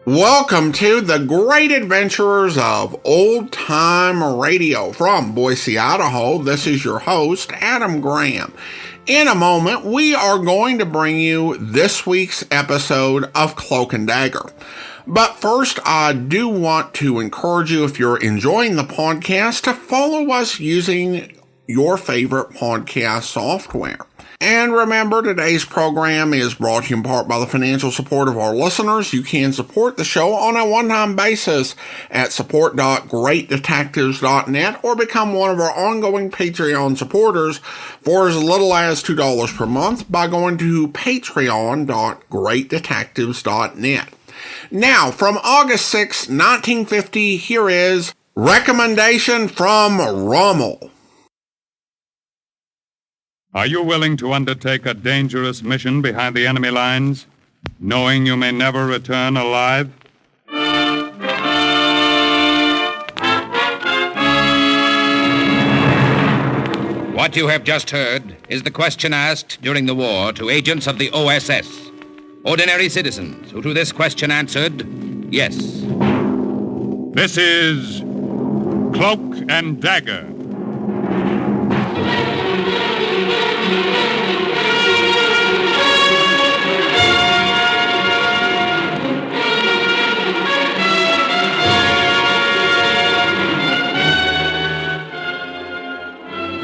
Welcome to the great adventures of old-time radio. From Boise, Idaho, this is your host, Adam Graham. In a moment, we are going to bring you this week's episode of Cloak and Dagger. But first, I do want to encourage you, if you're enjoying the podcast, to follow us using your favorite podcast software. And remember, today's program is brought to you in part by the financial support of our listeners. You can support the show on a one-time basis at support.greatdetectives.net or become one of our ongoing Patreon supporters for as little as $2 per month by going to patreon.greatdetectives.net. Now, from August 6, 1950, here is Recommendation from Rommel. Are you willing to undertake a dangerous mission behind the enemy lines, knowing you may never return alive? What you have just heard is the question asked during the war to agents of the OSS. Ordinary citizens who to this question answered, yes. This is Cloak and Dagger.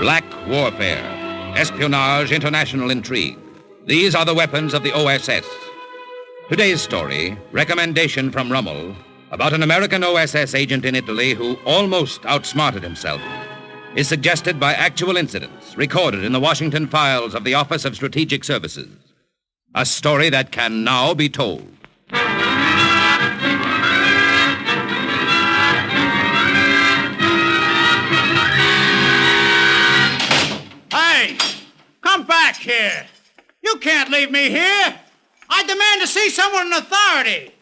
Black warfare, espionage, international intrigue. These are the weapons of the OSS. Today's story, Recommendation from Rommel, about an American OSS agent in Italy who almost outsmarted himself, is suggested by actual incidents recorded in the Washington files of the Office of Strategic Services. A story that can now be told. Hey, come back here. You can't leave me here. I demand to see someone in authority.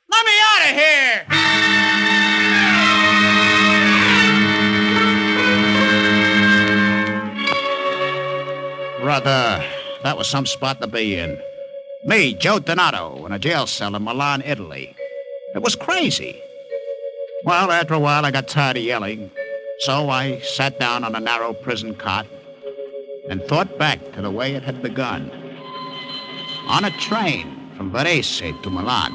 Let me out of here. Brother, that was some spot to be in. Me, Joe Donato, in a jail cell in Milan, Italy. It was crazy. Well, after a while, I got tired of yelling, so I sat down on a narrow prison cot and thought back to the way it had begun. On a train from Varese to Milan,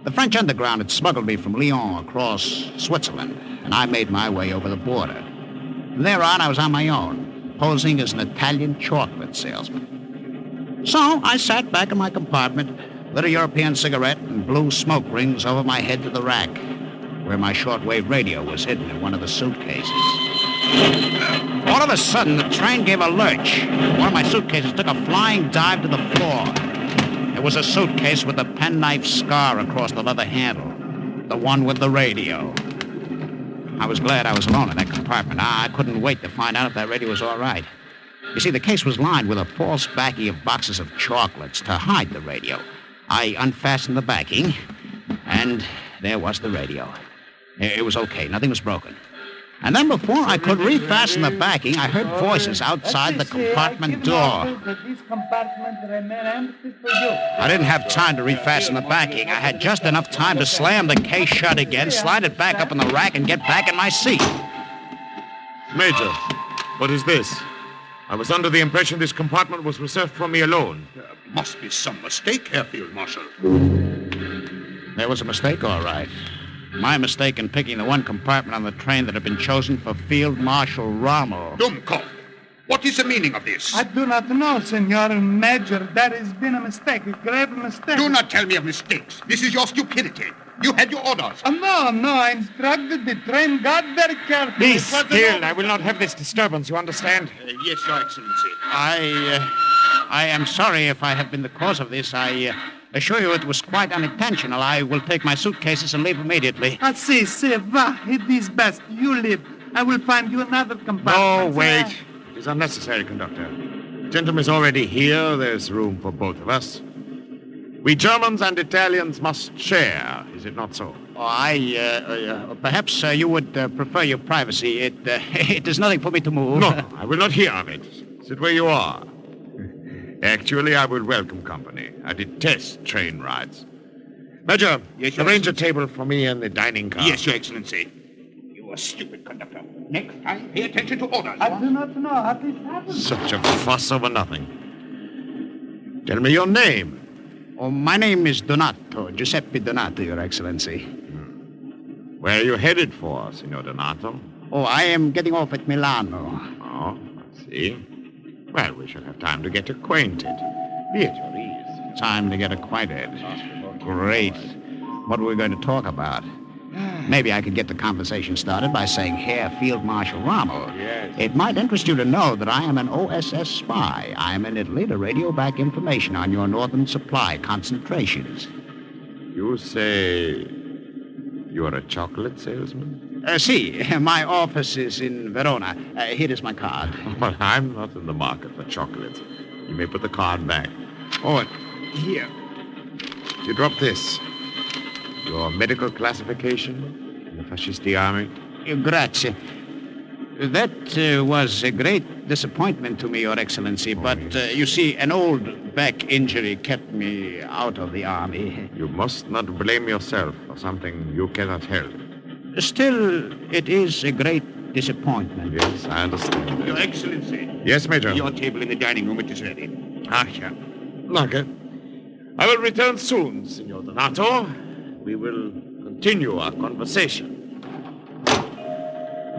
the French underground had smuggled me from Lyon across Switzerland, and I made my way over the border. From there on, I was on my own, posing as an Italian chocolate salesman. So I sat back in my compartment, lit a European cigarette, and blew smoke rings over my head to the rack, where my shortwave radio was hidden in one of the suitcases. All of a sudden, the train gave a lurch. One of my suitcases took a flying dive to the floor. It was a suitcase with a penknife scar across the leather handle, the one with the radio. I was glad I was alone in that compartment. I couldn't wait to find out if that radio was all right. You see, the case was lined with a false backing of boxes of chocolates to hide the radio. I unfastened the backing, and there was the radio. It was okay. Nothing was broken. And then before I could refasten the backing, I heard voices outside the compartment door. I didn't have time to refasten the backing. I had just enough time to slam the case shut again, slide it back up in the rack, and get back in my seat. Major, what is this? I was under the impression this compartment was reserved for me alone. There must be some mistake here, Field Marshal. There was a mistake, all right. My mistake in picking the one compartment on the train that had been chosen for Field Marshal Rommel. Dummkopf, what is the meaning of this? I do not know, Senor Major. There has been a mistake, a grave mistake. Do not tell me of mistakes. This is your stupidity. You had your orders. No, I instructed the train guard very carefully. Be still. I will not have this disturbance, you understand? Yes, Your Excellency. I am sorry if I have been the cause of this. I assure you it was quite unintentional. I will take my suitcases and leave immediately. See, va. It is best. You leave. I will find you another compartment. No, wait. It is unnecessary, conductor. The gentleman is already here. There's room for both of us. We Germans and Italians must share, is it not so? Perhaps you would prefer your privacy. It is nothing for me to move. No, I will not hear of it. Sit where you are. Actually, I will welcome company. I detest train rides. Major, Yes, Your arrange a table for me in the dining car. Yes, Your Excellency. You are stupid, conductor. Next time, pay attention to orders. I do not know how this happened. Such a fuss over nothing. Tell me your name. Oh, my name is Donato, Giuseppe Donato, Your Excellency. Where are you headed for, Signor Donato? Oh, I am getting off at Milano. Oh, I see. Well, we shall have time to get acquainted. Be at your ease. Time to get acquainted. Great. What are we going to talk about? Maybe I could get the conversation started by saying, Herr Field Marshal Rommel. Yes. It might interest you to know that I am an OSS spy. I am in Italy to radio back information on your northern supply concentrations. You say you are a chocolate salesman? See, my office is in Verona. Here is my card. Well, I'm not in the market for chocolates. You may put the card back. Oh, here. You drop this. Your medical classification in the Fascisti army? Grazie. That was a great disappointment to me, Your Excellency, but you see, an old back injury kept me out of the army. You must not blame yourself for something you cannot help. Still, it is a great disappointment. Yes, I understand. Your Excellency. Yes, Major. Your table in the dining room, it is ready. Yeah. Okay. I will return soon, Signor Donato. We will continue our conversation.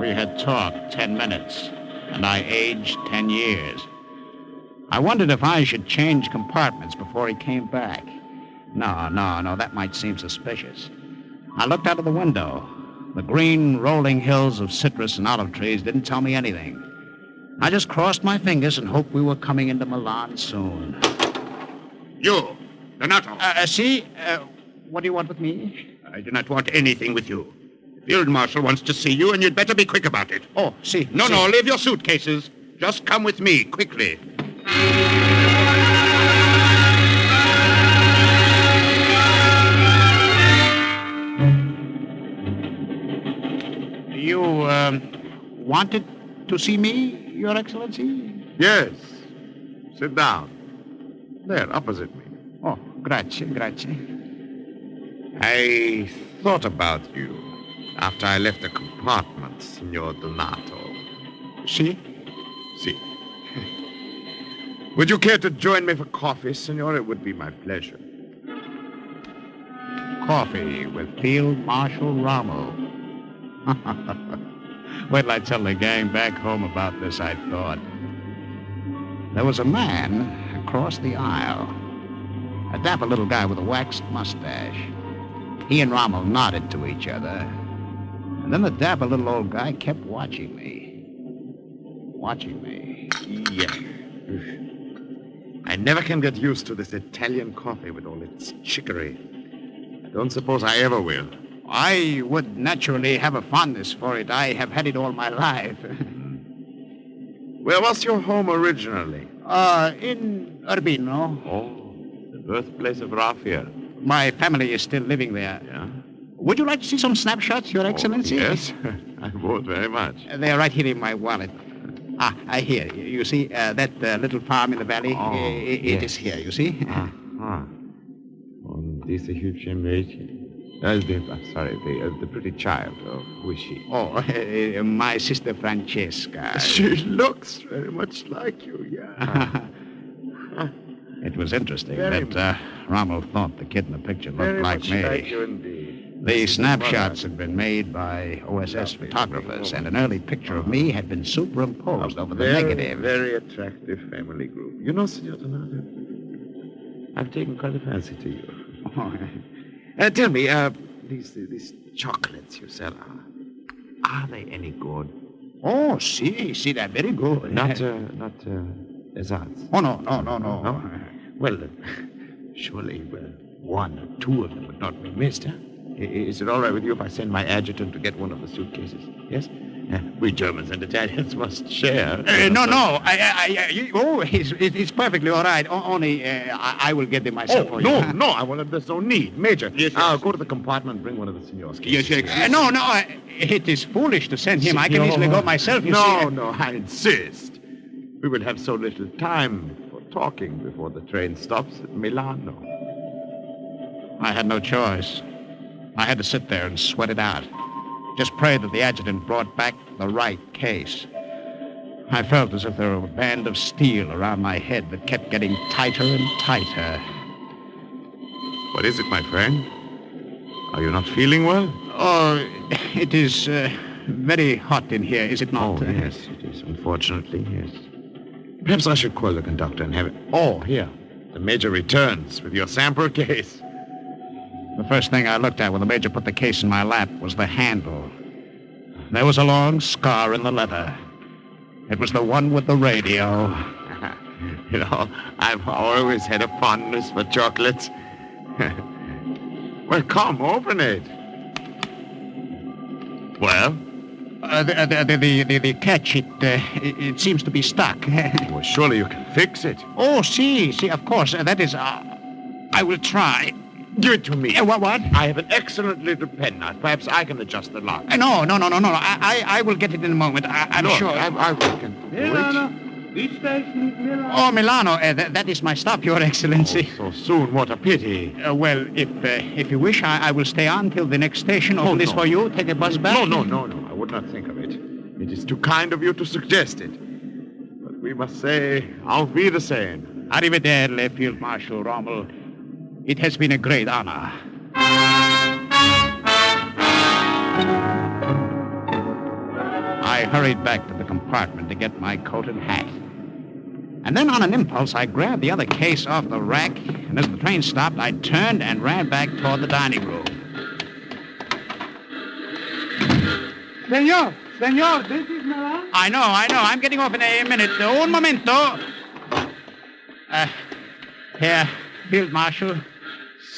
We had talked 10 minutes, and I aged 10 years. I wondered if I should change compartments before he came back. No, that might seem suspicious. I looked out of the window. The green rolling hills of citrus and olive trees didn't tell me anything. I just crossed my fingers and hoped we were coming into Milan soon. You, Donato. What do you want with me? I do not want anything with you. The Field Marshal wants to see you, and you'd better be quick about it. Oh, see. No, leave your suitcases. Just come with me, quickly. You, wanted to see me, Your Excellency? Yes. Sit down. There, opposite me. Oh, grazie. I thought about you after I left the compartment, Signor Donato. See? See. Would you care to join me for coffee, Signor? It would be my pleasure. Coffee with Field Marshal Rommel. Wait till I tell the gang back home about this, I thought. There was a man across the aisle. A dapper little guy with a waxed mustache. He and Rommel nodded to each other. And then the dapper little old guy kept watching me. Yeah. I never can get used to this Italian coffee with all its chicory. I don't suppose I ever will. I would naturally have a fondness for it. I have had it all my life. Where was your home originally? In Urbino. Oh, the birthplace of Raphael. My family is still living there. Yeah? Would you like to see some snapshots, Your Excellency? Yes, I would very much. They're right here in my wallet. I hear. You see that little farm in the valley? Oh, it is here, you see? Und diese hübsche Mädchen. The pretty child. Oh, who is she? Oh, my sister Francesca. She looks very much like you, yeah. It was interesting Very that Rommel thought the kid in the picture looked Very like much me. like you indeed. The snapshots had been made by OSS photographers, and an early picture of me had been superimposed over the negative. Very attractive family group. You know, Signor Donato, I've taken quite a fancy to you. Tell me, these chocolates you sell, are they any good? Oh, see, they're very good. Not ersatz. Oh, no. No? Well, surely one or two of them would not be missed, huh? Is it all right with you if I send my adjutant to get one of the suitcases? Yes? We Germans and Italians must share. No. It's perfectly all right. Only I will get them myself for you. No, there's no need. Major, Yes. Go to the compartment and bring one of the signor's cases. Yes. No, it is foolish to send him. I can easily go myself, you see. No, I insist. We will have so little time for talking before the train stops at Milano. I had no choice. I had to sit there and sweat it out. Just pray that the adjutant brought back the right case. I felt as if there were a band of steel around my head that kept getting tighter and tighter. What is it, my friend? Are you not feeling well? Oh, it is very hot in here, is it not? Oh, yes, it is. Unfortunately, yes. Perhaps I should call the conductor and have it... Oh, here. The Major returns with your sample case. The first thing I looked at when the Major put the case in my lap was the handle. There was a long scar in the leather. It was the one with the radio. You know, I've always had a fondness for chocolates. Well, come, open it. Well? The catch, it seems to be stuck. Well, surely you can fix it. Oh, see, of course. That is, I will try. Give it to me. What? I have an excellent little penknife. Perhaps I can adjust the lock. No. I will get it in a moment. I'm sure. I can do Milano, it. this station is Milano. Oh, Milano, that is my stop, Your Excellency. Oh, so soon. What a pity. Well, if you wish, I will stay on till the next station. Open this for you. Take a bus back. No. I would not think of it. It is too kind of you to suggest it. But we must say, auf Wiedersehen. Arrivederci, Field Marshal Rommel. It has been a great honor. I hurried back to the compartment to get my coat and hat. And then on an impulse, I grabbed the other case off the rack, and as the train stopped, I turned and ran back toward the dining room. Senor, this is Milan. I know. I'm getting off in a minute. Un momento. Here, Field Marshal.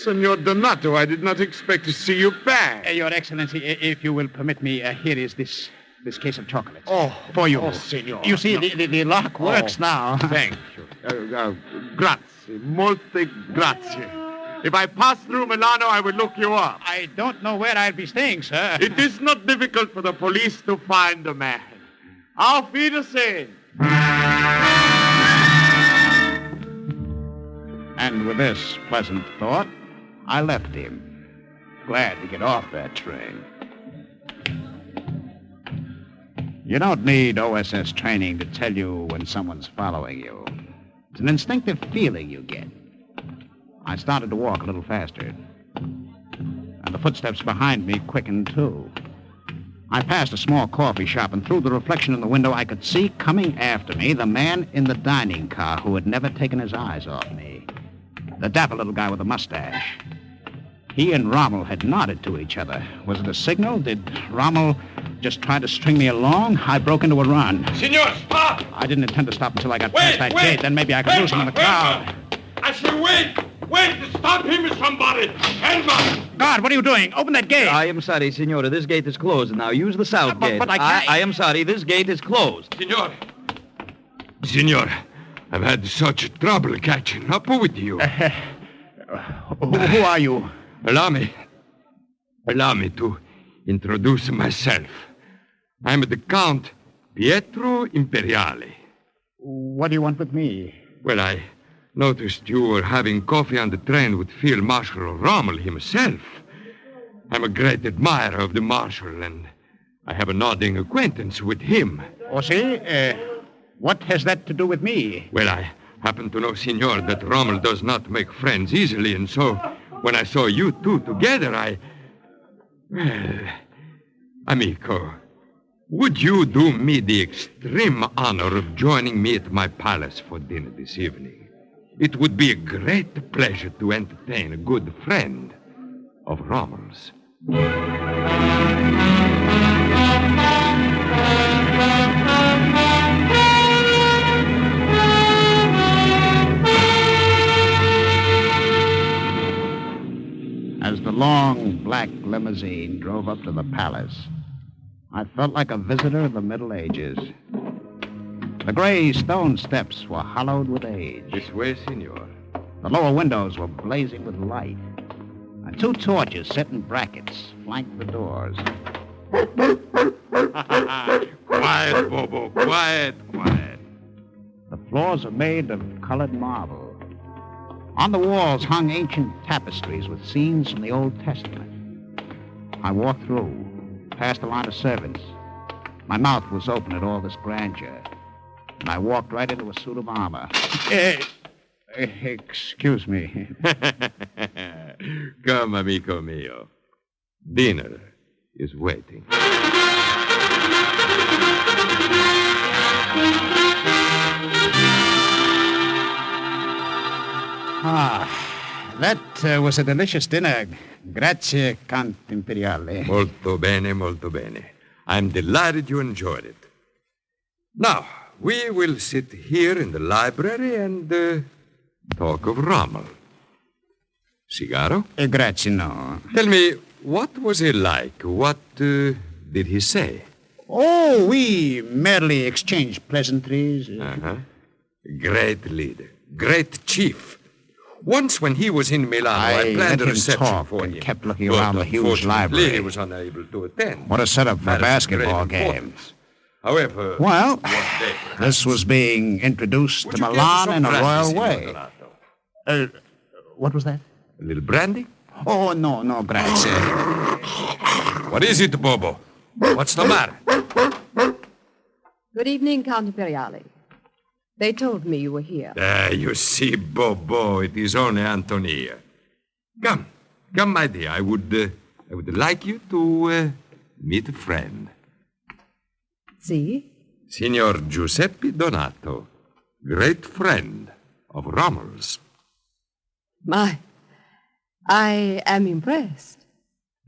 Senor Donato, I did not expect to see you back. Your Excellency, if you will permit me, here is this case of chocolates. Oh, for you. Oh, senor. You see, the lock works now. Thank you. Grazie. Molte grazie. If I pass through Milano, I will look you up. I don't know where I'll be staying, sir. It is not difficult for the police to find the man. Auf Wiedersehen. And with this pleasant thought, I left him, glad to get off that train. You don't need OSS training to tell you when someone's following you. It's an instinctive feeling you get. I started to walk a little faster, and the footsteps behind me quickened, too. I passed a small coffee shop, and through the reflection in the window, I could see coming after me the man in the dining car who had never taken his eyes off me. The dapper little guy with the mustache. He and Rommel had nodded to each other. Was it a signal? Did Rommel just try to string me along? I broke into a run. Senor, stop! I didn't intend to stop until I got past that gate. Then maybe I could lose him in the crowd. I said, wait! Stop him, somebody! Help! God, what are you doing? Open that gate. I am sorry, Senora. This gate is closed. Now use the south gate. But I can't... I am sorry. This gate is closed. Senor, I've had such trouble catching up with you. Who are you? Allow me to introduce myself. I'm the Count Pietro Imperiale. What do you want with me? Well, I noticed you were having coffee on the train with Field Marshal Rommel himself. I'm a great admirer of the Marshal, and I have a nodding acquaintance with him. Oh, see? What has that to do with me? Well, I happen to know, Senor, that Rommel does not make friends easily, and so when I saw you two together, Well, amico, would you do me the extreme honor of joining me at my palace for dinner this evening? It would be a great pleasure to entertain a good friend of Rommel's. As the long black limousine drove up to the palace, I felt like a visitor of the Middle Ages. The gray stone steps were hollowed with age. This way, Senor. The lower windows were blazing with light, and two torches set in brackets flanked the doors. Quiet, Bobo, quiet. The floors are made of colored marble. On the walls hung ancient tapestries with scenes from the Old Testament. I walked through, past a line of servants. My mouth was open at all this grandeur, and I walked right into a suit of armor. Excuse me. Come, amico mio. Dinner is waiting. That was a delicious dinner. Grazie, Count Imperiale. Molto bene, molto bene. I'm delighted you enjoyed it. Now, we will sit here in the library and talk of Rommel. Cigaro? Grazie, no. Tell me, what was he like? What did he say? Oh, we merely exchanged pleasantries. Uh-huh. Great leader. Great chief. Once when he was in Milan, I planned a reception for him. Kept looking around the huge library. He was unable to attend. What a setup for basketball games. However, well, this was being introduced to Milan in a royal way. What was that? A little brandy? Oh, no, grazie. What is it, Bobo? What's the matter? Good evening, Count Imperiale. They told me you were here. You see, Bobo, it is only Antonia. Come, my dear. I would like you to meet a friend. See? Signor Giuseppe Donato, great friend of Rommel's. I am impressed.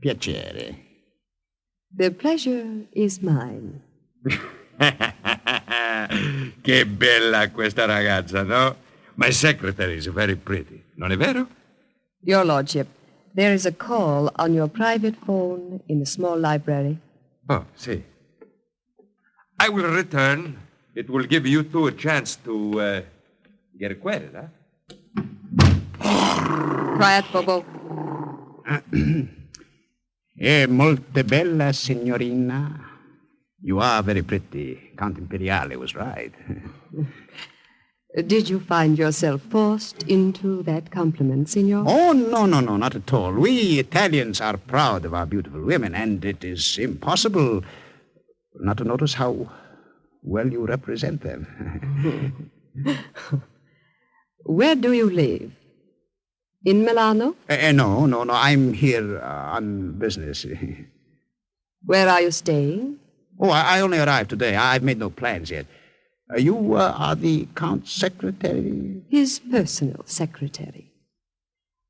Piacere. The pleasure is mine. Che bella questa ragazza, no? My secretary is very pretty, non è vero? Your Lordship, there is a call on your private phone in the small library. Oh, see. I will return. It will give you two a chance to get acquainted, huh? Quiet, Bobo. Molto bella, signorina. You are very pretty. Count Imperiale was right. Did you find yourself forced into that compliment, signor? Oh, no, not at all. We Italians are proud of our beautiful women, and it is impossible not to notice how well you represent them. Where do you live? In Milano? No. I'm here on business. Where are you staying? Oh, I only arrived today. I've made no plans yet. You are the Count's secretary? His personal secretary.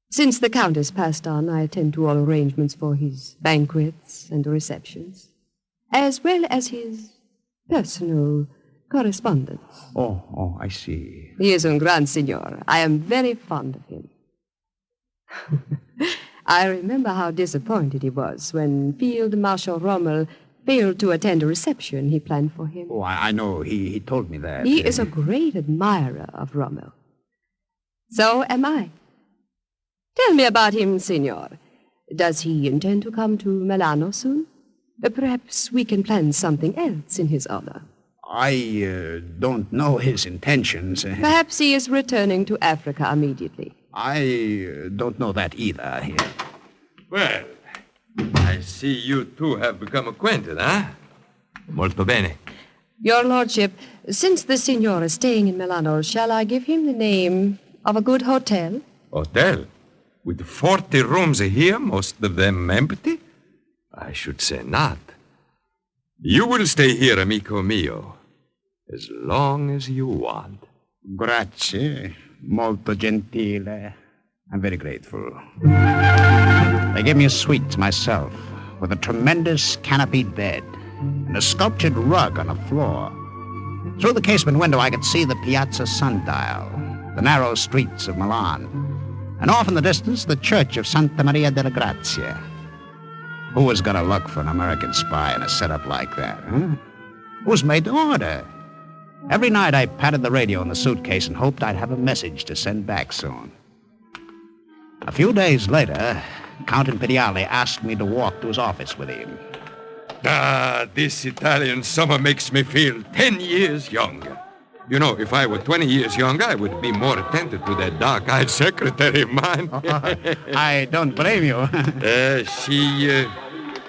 Since the Count has passed on, I attend to all arrangements for his banquets and receptions, as well as his personal correspondence. Oh, I see. He is un gran signor. I am very fond of him. I remember how disappointed he was when Field Marshal Rommel failed to attend a reception he planned for him. Oh, I know. He told me that. He is a great admirer of Rommel. So am I. Tell me about him, signor. Does he intend to come to Milano soon? Perhaps we can plan something else in his honor. I don't know his intentions. Perhaps he is returning to Africa immediately. I don't know that either. Well, I see you two have become acquainted, huh? Molto bene. Your Lordship, since the signor is staying in Milano, shall I give him the name of a good hotel? Hotel? With 40 rooms here, most of them empty? I should say not. You will stay here, amico mio, as long as you want. Grazie. Molto gentile. I'm very grateful. They gave me a suite myself, with a tremendous canopied bed and a sculptured rug on the floor. Through the casement window, I could see the Piazza Sundial, the narrow streets of Milan, and off in the distance, the church of Santa Maria della Grazia. Who was going to look for an American spy in a setup like that, huh? It was made to order. Every night I patted the radio in the suitcase and hoped I'd have a message to send back soon. A few days later, Count Imperiale asked me to walk to his office with him. This Italian summer makes me feel 10 years younger. You know, if I were 20 years younger, I would be more attentive to that dark-eyed secretary of mine. I don't blame you.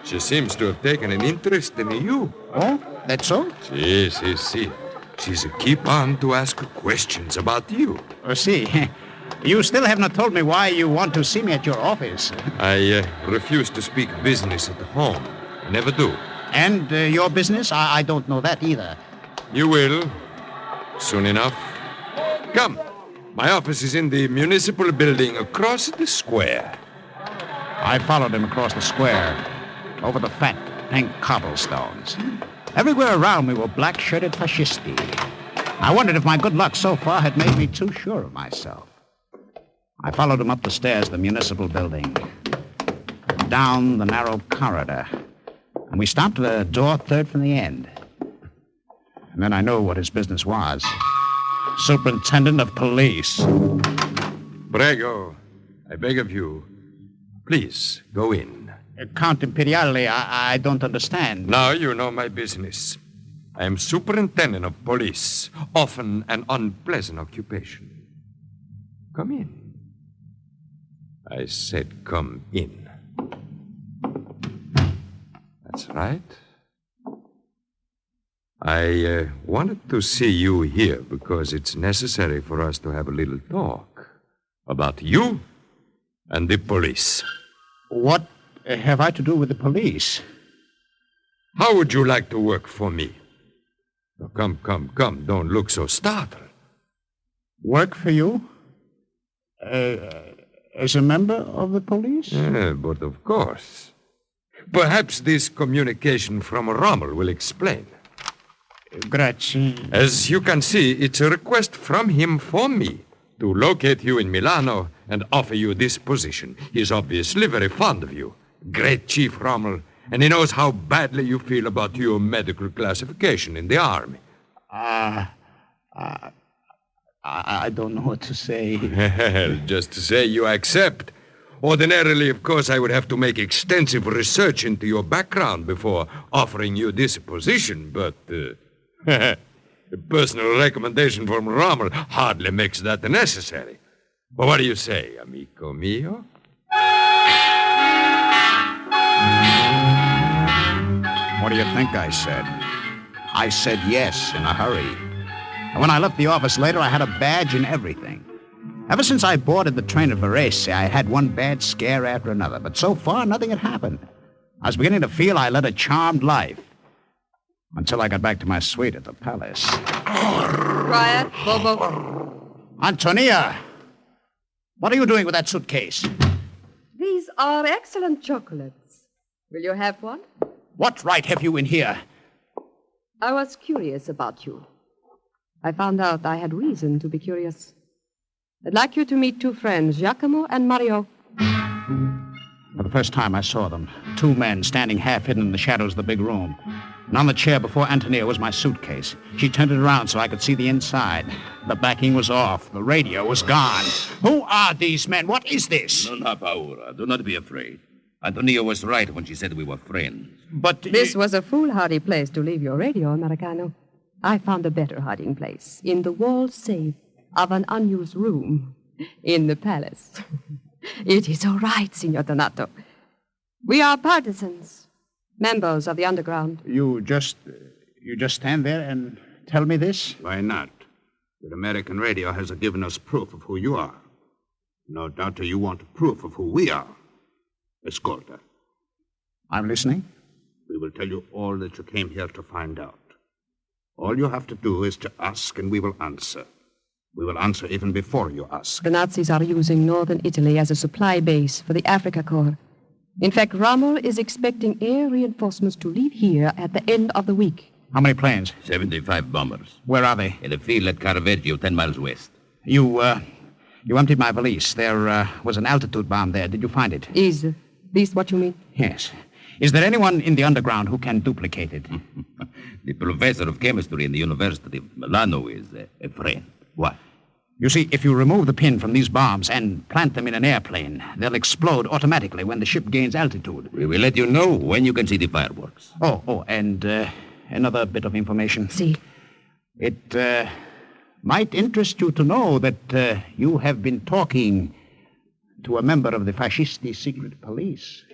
She seems to have taken an interest in you. Oh, that's so? Si. She's a keep on to ask questions about you. See. You still have not told me why you want to see me at your office. I refuse to speak business at home. Never do. And your business? I don't know that either. You will. Soon enough. Come. My office is in the municipal building across the square. I followed him across the square, over the fat, pink cobblestones. Everywhere around me were black-shirted fascisti. I wondered if my good luck so far had made me too sure of myself. I followed him up the stairs of the municipal building, down the narrow corridor, and we stopped at a door third from the end. And then I knew what his business was. Superintendent of Police. Prego, I beg of you. Please, go in. Count Imperiale, I don't understand. Now you know my business. I am superintendent of police, often an unpleasant occupation. Come in. I said come in. That's right. I wanted to see you here because it's necessary for us to have a little talk about you and the police. What have I to do with the police? How would you like to work for me? Now, come. Don't look so startled. Work for you? As a member of the police? But of course. Perhaps this communication from Rommel will explain. Grazie. As you can see, it's a request from him for me to locate you in Milano and offer you this position. He is obviously very fond of you. Great Chief Rommel, and he knows how badly you feel about your medical classification in the Army. I don't know what to say. Just to say you accept. Ordinarily, of course, I would have to make extensive research into your background before offering you this position, but a personal recommendation from Rommel hardly makes that necessary. But what do you say, amico mio? What do you think I said? I said yes in a hurry. And when I left the office later, I had a badge and everything. Ever since I boarded the train at Varese, I had one bad scare after another. But so far, nothing had happened. I was beginning to feel I led a charmed life. Until I got back to my suite at the palace. Quiet, Bobo. Antonia! What are you doing with that suitcase? These are excellent chocolates. Will you have one? What right have you in here? I was curious about you. I found out I had reason to be curious. I'd like you to meet two friends, Giacomo and Mario. For the first time I saw them, two men standing half hidden in the shadows of the big room. And on the chair before Antonia was my suitcase. She turned it around so I could see the inside. The backing was off. The radio was gone. Who are these men? What is this? Non ha paura. Do not be afraid. Antonia was right when she said we were friends. But this was a foolhardy place to leave your radio, Americano. I found a better hiding place in the wall safe of an unused room in the palace. It is all right, Signor Donato. We are partisans, members of the underground. You just stand there and tell me this? Why not? The American radio has given us proof of who you are. No doubt you want proof of who we are. Escolta. I'm listening. We will tell you all that you came here to find out. All you have to do is to ask, and we will answer. We will answer even before you ask. The Nazis are using northern Italy as a supply base for the Africa Corps. In fact, Rommel is expecting air reinforcements to leave here at the end of the week. How many planes? 75 bombers. Where are they? In a field at Carveggio, 10 miles west. You emptied my valise. There was an altitude bomb there. Did you find it? Is this what you mean? Yes. Is there anyone in the underground who can duplicate it? The professor of chemistry in the University of Milano is a friend. What? You see, if you remove the pin from these bombs and plant them in an airplane, they'll explode automatically when the ship gains altitude. We will let you know when you can see the fireworks. Oh, and another bit of information. See. It might interest you to know that you have been talking to a member of the Fascisti secret police.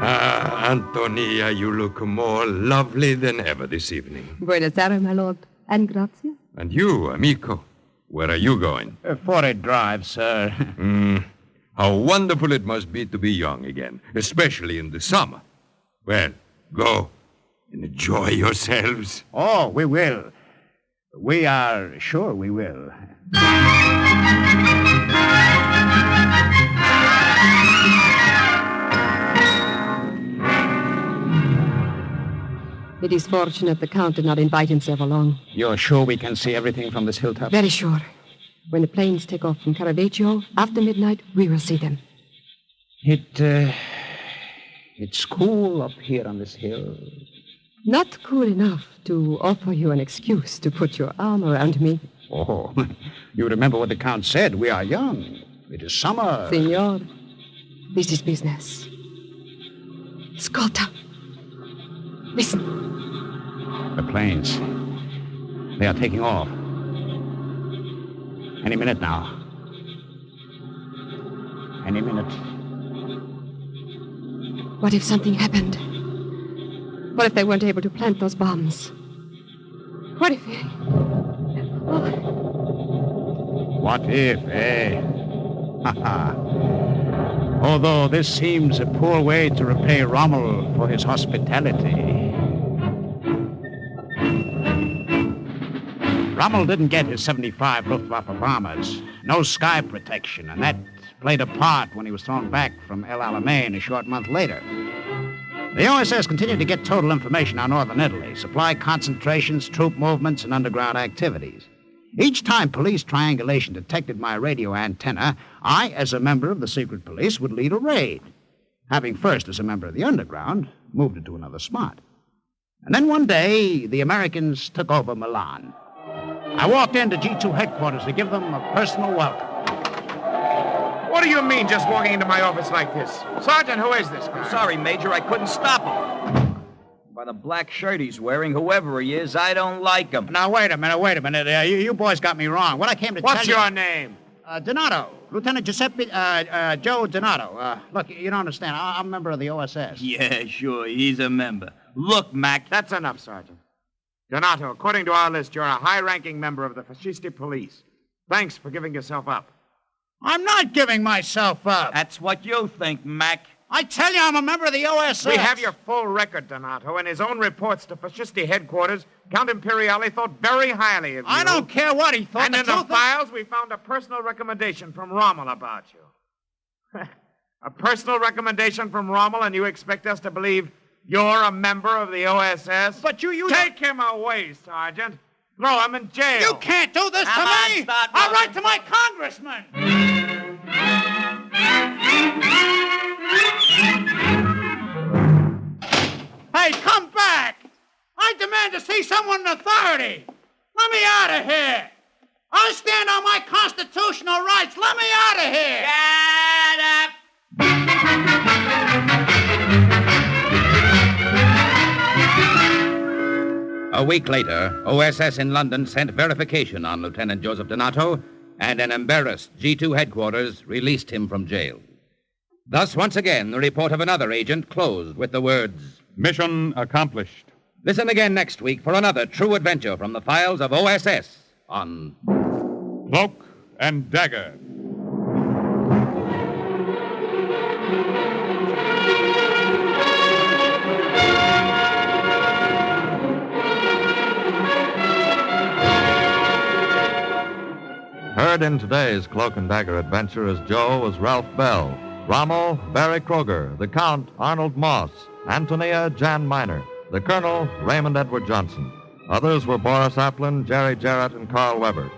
Ah, Antonia, you look more lovely than ever this evening. Buonasera, my lord. And grazie. And you, amico, where are you going? For a drive, sir. How wonderful it must be to be young again, especially in the summer. Well, go and enjoy yourselves. Oh, we will. We are sure we will. It is fortunate the Count did not invite himself along. You're sure we can see everything from this hilltop? Very sure. When the planes take off from Caravaggio, after midnight, we will see them. It's cool up here on this hill. Not cool enough to offer you an excuse to put your arm around me. Oh, you remember what the Count said. We are young. It is summer. Signor, this is business. Ascolta. Listen. The planes. They are taking off. Any minute now. Any minute. What if something happened? What if they weren't able to plant those bombs? What if... What if, eh? Although this seems a poor way to repay Rommel for his hospitality. Rommel didn't get his 75 Luftwaffe bombers. No sky protection, and that played a part when he was thrown back from El Alamein a short month later. The OSS continued to get total information on northern Italy, supply concentrations, troop movements, and underground activities. Each time police triangulation detected my radio antenna, I, as a member of the secret police, would lead a raid, having first, as a member of the underground, moved it to another spot. And then one day, the Americans took over Milan. I walked into G2 headquarters to give them a personal welcome. What do you mean, just walking into my office like this? Sergeant, who is this guy? I'm sorry, Major, I couldn't stop him. By the black shirt he's wearing, whoever he is, I don't like him. Now, wait a minute. You boys got me wrong. What I came to What's tell you... your name? Donato. Lieutenant Giuseppe, Joe Donato. Look, you don't understand. I'm a member of the OSS. Yeah, sure, he's a member. Look, Mac... That's enough, Sergeant. Donato, according to our list, you're a high-ranking member of the Fascisti police. Thanks for giving yourself up. I'm not giving myself up. That's what you think, Mac. I tell you, I'm a member of the OSS. We have your full record, Donato. In his own reports to Fascisti headquarters, Count Imperiale thought very highly of you. I don't care what he thought. And in the files, we found a personal recommendation from Rommel about you. A personal recommendation from Rommel, and you expect us to believe you're a member of the OSS? But you... Take him away, Sergeant. Throw him in jail. You can't do this to me. I'll write to my congressman. Hey, come back! I demand to see someone in authority. Let me out of here. I stand on my constitutional rights. Let me out of here. Get up! A week later, OSS in London sent verification on Lieutenant Joseph Donato, and an embarrassed G2 headquarters released him from jail. Thus, once again, the report of another agent closed with the words, Mission accomplished. Listen again next week for another true adventure from the files of OSS on Cloak and Dagger. Heard in today's Cloak and Dagger adventure as Joe was Ralph Bell, Rommel, Barry Kroeger, the Count, Arnold Moss, Antonia, Jan Miner, the Colonel, Raymond Edward Johnson. Others were Boris Aplon, Jerry Jarrett, and Karl Weber.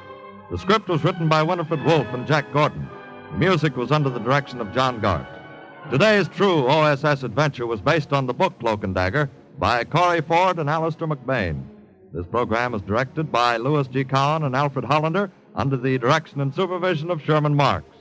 The script was written by Winifred Wolfe and Jack Gordon. The music was under the direction of John Gart. Today's true OSS adventure was based on the book Cloak and Dagger by Corey Ford and Alistair McBain. This program was directed by Louis G. Cowan and Alfred Hollander under the direction and supervision of Sherman Marks.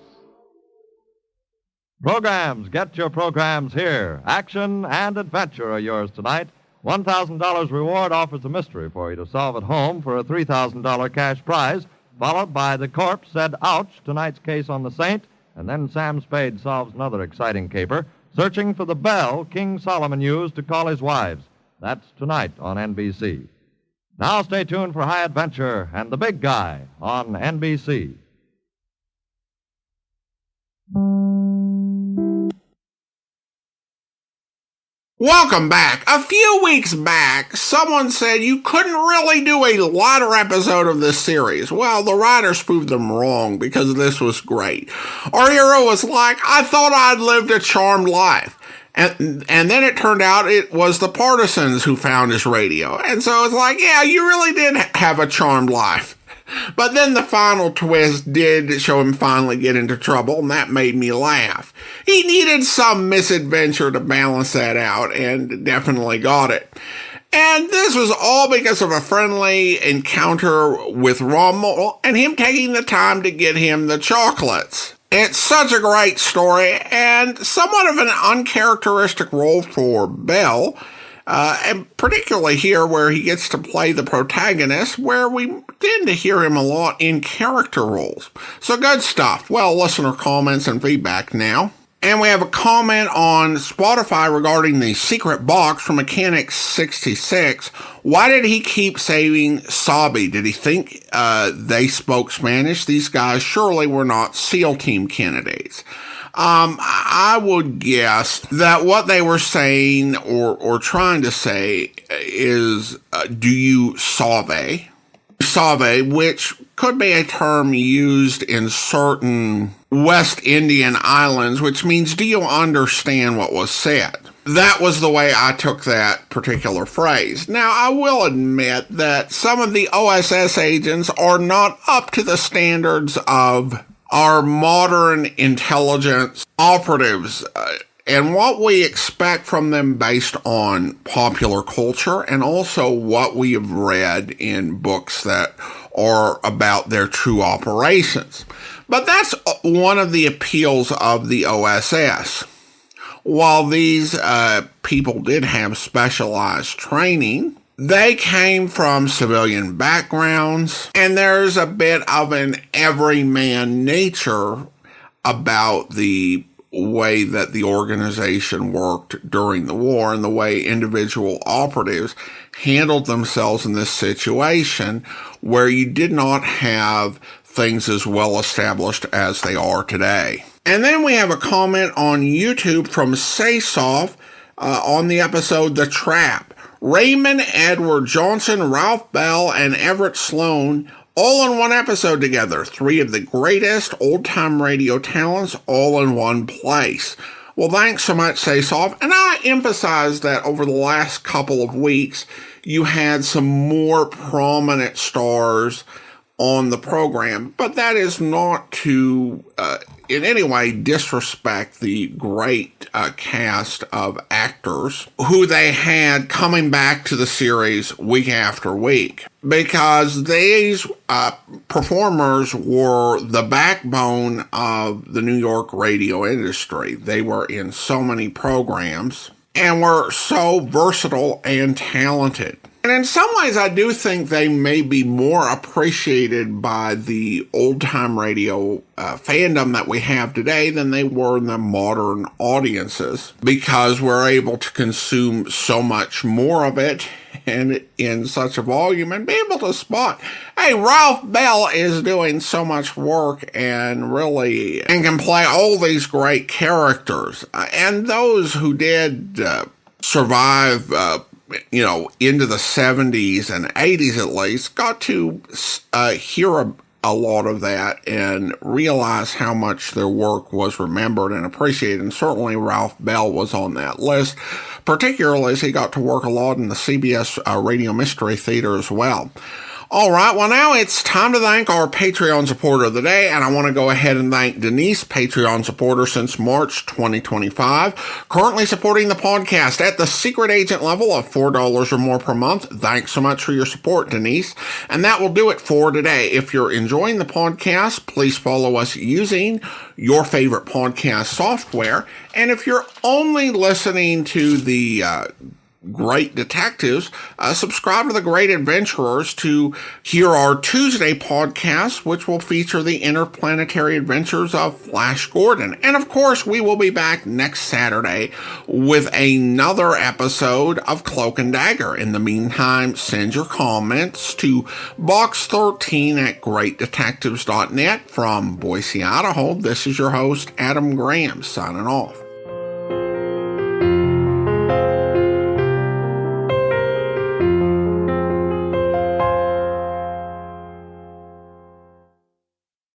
Programs, get your programs here. Action and adventure are yours tonight. $1,000 reward offers a mystery for you to solve at home for a $3,000 cash prize, followed by The Corpse Said Ouch, tonight's case on the Saint, and then Sam Spade solves another exciting caper, searching for the bell King Solomon used to call his wives. That's tonight on NBC. Now stay tuned for High Adventure and The Big Guy on NBC. Welcome back. A few weeks back, someone said you couldn't really do a lighter episode of this series. Well, the writers proved them wrong because this was great. Our hero was like, I thought I'd lived a charmed life. And then it turned out it was the partisans who found his radio. And so it's like, yeah, you really did have a charmed life. But then the final twist did show him finally get into trouble, and that made me laugh. He needed some misadventure to balance that out, and definitely got it. And this was all because of a friendly encounter with Rommel and him taking the time to get him the chocolates. It's such a great story, and somewhat of an uncharacteristic role for Bell, and particularly here where he gets to play the protagonist, where we tend to hear him a lot in character roles. So good stuff. Well, listener comments and feedback now. And we have a comment on Spotify regarding the secret box from Mechanic66. Why did he keep saying Sabi? Did he think they spoke Spanish? These guys surely were not SEAL team candidates. I would guess that what they were saying or trying to say is, do you sabe? Sabe, which could be a term used in certain West Indian islands, which means, do you understand what was said? That was the way I took that particular phrase. Now, I will admit that some of the OSS agents are not up to the standards of our modern intelligence operatives, and what we expect from them based on popular culture and also what we have read in books that are about their true operations. But that's one of the appeals of the OSS. While these people did have specialized training, they came from civilian backgrounds, and there's a bit of an everyman nature about the way that the organization worked during the war and the way individual operatives handled themselves in this situation where you did not have things as well established as they are today. And then we have a comment on YouTube from Saysoff on the episode The Trap. Raymond, Edward Johnson, Ralph Bell, and Everett Sloan all in one episode together. 3 of the greatest old-time radio talents all in one place. Well, thanks so much, Saysoff. And I emphasize that over the last couple of weeks, you had some more prominent stars on the program, but that is not to in any way disrespect the great cast of actors who they had coming back to the series week after week, because these performers were the backbone of the New York radio industry. They were in so many programs and were so versatile and talented. And in some ways, I do think they may be more appreciated by the old-time radio fandom that we have today than they were in the modern audiences, because we're able to consume so much more of it and in such a volume and be able to spot, hey, Ralph Bell is doing so much work and can play all these great characters. And those who did survive into the 70s and 80s at least, got to hear a lot of that and realize how much their work was remembered and appreciated. And certainly Ralph Bell was on that list, particularly as he got to work a lot in the CBS Radio Mystery Theater as well. All right, well, now it's time to thank our Patreon supporter of the day, and I want to go ahead and thank Denise, Patreon supporter since March 2025, currently supporting the podcast at the secret agent level of $4 or more per month. Thanks so much for your support, Denise. And that will do it for today. If you're enjoying the podcast, please follow us using your favorite podcast software. And if you're only listening to the Great Detectives, subscribe to the Great Adventurers to hear our Tuesday podcast, which will feature the interplanetary adventures of Flash Gordon. And of course, we will be back next Saturday with another episode of Cloak and Dagger. In the meantime, send your comments to box13@greatdetectives.net. From Boise, Idaho, this is your host, Adam Graham, signing off.